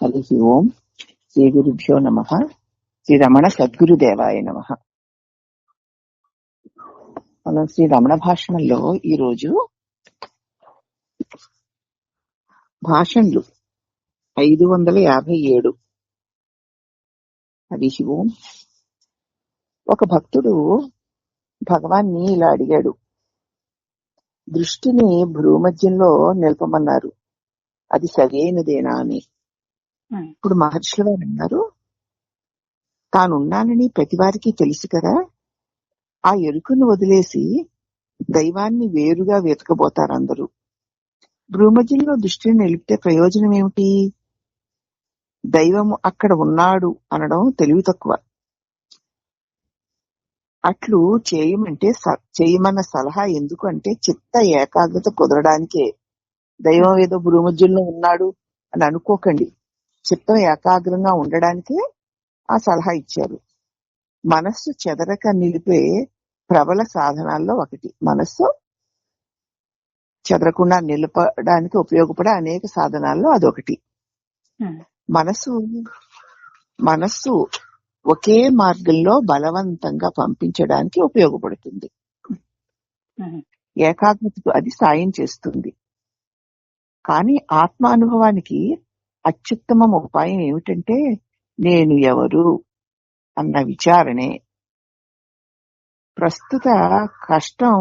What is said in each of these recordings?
హరి ఓం. శ్రీ గురుభ్యో నమః. శ్రీ రమణ సద్గురుదేవాయ నమః. మనం శ్రీ రమణ భాషణంలో ఈరోజు భాషణలు 557. హరి ఓం. ఒక భక్తుడు భగవాన్ని ఇలా అడిగాడు, దృష్టిని భ్రూమధ్యంలో నిలపమన్నారు, అది సరైనదేనా అని. ఇప్పుడు మహర్షుల వారు అన్నారు, తానున్నానని ప్రతివారికి తెలుసు కదా, ఆ ఎరుకను వదిలేసి దైవాన్ని వేరుగా వెతకబోతారు అందరూ. భ్రూమధ్యంలో దృష్టిని నిలిపితే ప్రయోజనం ఏమిటి? దైవము అక్కడ ఉన్నాడు అనడం తెలివి తక్కువ. అట్లు చేయమన్న సలహా ఎందుకు అంటే చిత్త ఏకాగ్రత కుదరడానికే. దైవం ఏదో భూమధ్యంలో ఉన్నాడు అని అనుకోకండి, చిత్తం ఏకాగ్రంగా ఉండడానికే ఆ సలహా ఇచ్చారు. మనస్సు చెదరక నిలిపే ప్రబల సాధనాల్లో ఒకటి. మనస్సు చెదరకుండా నిలపడానికి ఉపయోగపడే అనేక సాధనాల్లో అదొకటి. మనస్సు ఒకే మార్గంలో బలవంతంగా పంపించడానికి ఉపయోగపడుతుంది. ఏకాగ్రతకు అది సాయం చేస్తుంది. కానీ ఆత్మానుభవానికి అత్యుత్తమ ఉపాయం ఏమిటంటే నేను ఎవరు అన్న విచారణే. ప్రస్తుత కష్టం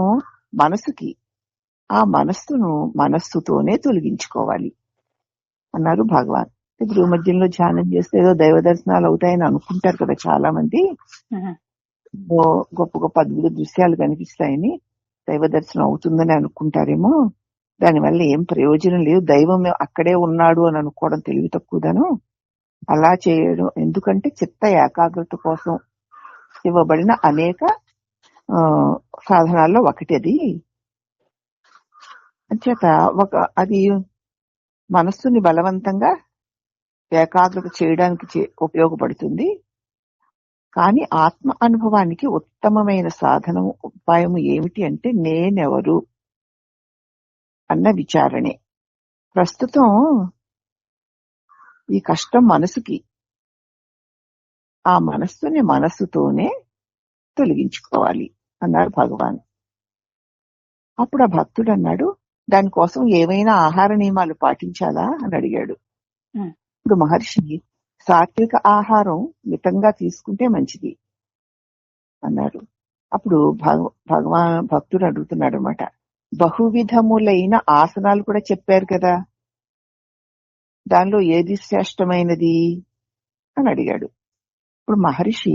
మనసుకి, ఆ మనస్సుతోనే తొలగించుకోవాలి అన్నారు భగవాన్. భూమధ్యంలో ధ్యానం చేస్తే ఏదో దైవ దర్శనాలు అవుతాయని అనుకుంటారు కదా చాలా మంది. గొప్ప గొప్ప అద్భుత దృశ్యాలు కనిపిస్తాయని దైవ దర్శనం అవుతుందని అనుకుంటారేమో. దానివల్ల ఏం ప్రయోజనం లేదు. దైవం అక్కడే ఉన్నాడు అని అనుకోవడం తెలివి తక్కువదను. అలా చేయడం ఎందుకంటే చిత్త ఏకాగ్రత కోసం ఇవ్వబడిన అనేక సాధనాల్లో ఒకటి అది. అంచేత అది మనస్సుని బలవంతంగా ఏకాగ్రత చేయడానికి ఉపయోగపడుతుంది. కానీ ఆత్మ అనుభవానికి ఉత్తమమైన సాధనం ఉపాయం ఏమిటి అంటే నేనెవరు అన్న విచారణే. ప్రస్తుతం ఈ కష్టం మనసుకి, ఆ మనస్సుతోనే తొలగించుకోవాలి అన్నాడు భగవాన్. అప్పుడు ఆ భక్తుడు అన్నాడు, దానికోసం ఏమైనా ఆహార నియమాలు పాటించాలా అని అడిగాడు. ఇప్పుడు మహర్షి సాత్విక ఆహారం మితంగా తీసుకుంటే మంచిది అన్నారు. అప్పుడు భక్తుడు అడుగుతున్నాడు అనమాట, బహువిధములైన ఆసనాలు కూడా చెప్పారు కదా, దానిలో ఏది శ్రేష్టమైనది అని అడిగాడు. ఇప్పుడు మహర్షి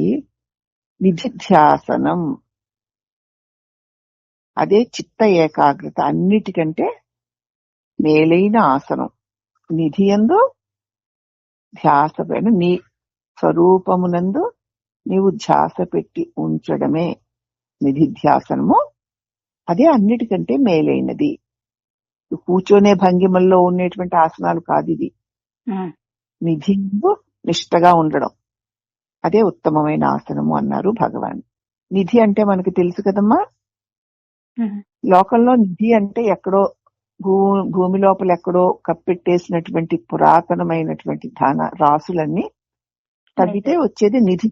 నిధిధ్యాసనం, అదే చిత్త ఏకాగ్రత అన్నిటికంటే మేలైన ఆసనం. నిధి యందు ధ్యాస నీ స్వరూపమునందు నీవు ధ్యాస పెట్టి ఉంచడమే నిధిధ్యాసనము. అదే అన్నిటికంటే మేలైనది. కూర్చొనే భంగిమల్లో ఉండేటువంటి ఆసనాలు కాదు ఇది. నిధి యందు నిష్టగా ఉండడం అదే ఉత్తమమైన ఆసనము అన్నారు భగవాన్. నిధి అంటే మనకు తెలుసు కదమ్మా, లోకంలో నిధి అంటే ఎక్కడో భూమి లోపల ఎక్కడో కప్పెట్టేసినటువంటి పురాతనమైనటువంటి ధన రాసులన్నీ తగ్గితే వచ్చేది నిధి.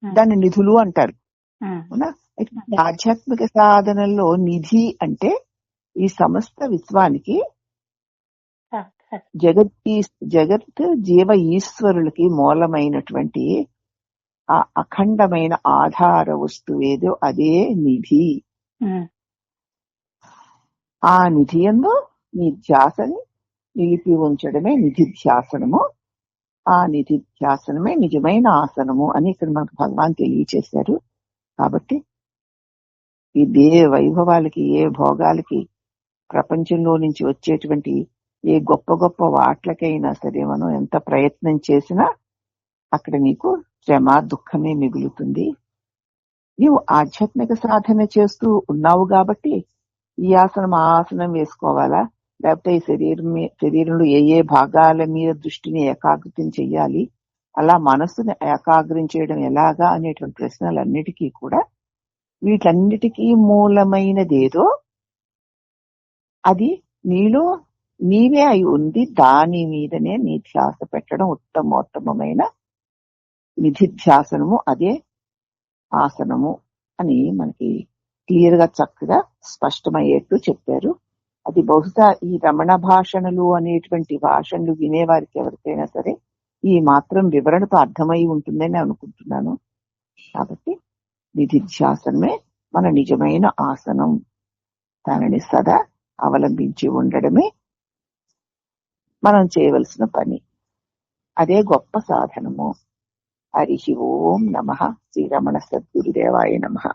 దాన్ని నిధులు అంటారు. ఆధ్యాత్మిక సాధనల్లో నిధి అంటే ఈ సమస్త విశ్వానికి, జగత్ జీవ ఈశ్వరులకి మూలమైనటువంటి ఆ అఖండమైన ఆధార వస్తువేదో అదే నిధి. ఆ నిధి యందు నీ ధ్యాసని నిలిపి ఉంచడమే నిధిధ్యాసనము. ఆ నిధిధ్యాసనమే నిజమైన ఆసనము అని ఇక్కడ మనకు భగవాన్ తెలియచేశారు. కాబట్టి ఈ వైభవాలకి, ఏ భోగాలకి, ప్రపంచంలో నుంచి వచ్చేటువంటి ఏ గొప్ప గొప్ప వాట్లకైనా సరే మనం ఎంత ప్రయత్నం చేసినా అక్కడ నీకు శ్రమ, దుఃఖమే మిగులుతుంది. నీవు ఆధ్యాత్మిక సాధన చేస్తూ ఉన్నావు కాబట్టి ఈ ఆసనం ఆ ఆసనం వేసుకోవాలా, లేకపోతే ఈ శరీరంలో ఏ భాగాల మీద దృష్టిని ఏకాగ్రం చెయ్యాలి, అలా మనస్సుని ఏకాగ్రం చేయడం ఎలాగా అనేటువంటి ప్రశ్నలన్నిటికీ కూడా వీటన్నిటికీ మూలమైనదేదో అది నీలో నీవే అయి ఉంది, దాని మీదనే నీ ధ్యాస పెట్టడం ఉత్తమోత్తమైన నిధిధ్యాసనము, అదే ఆసనము అని మనకి క్లియర్ గా చక్కగా స్పష్టమయ్యేట్టు చెప్పారు. అది బహుశా ఈ రమణ భాషణలు అనేటువంటి భాషణలు వినేవారికి ఎవరికైనా సరే ఈ మాత్రం వివరణతో అర్థమై ఉంటుందని అనుకుంటున్నాను. కాబట్టి నిధిధ్యాసనమే మన నిజమైన ఆసనం. దానిని సదా అవలంబించి ఉండడమే మనం చేయవలసిన పని. అదే గొప్ప సాధనము. హరి ఓం నమః. శ్రీరమణ సద్గురుదేవాయ నమః.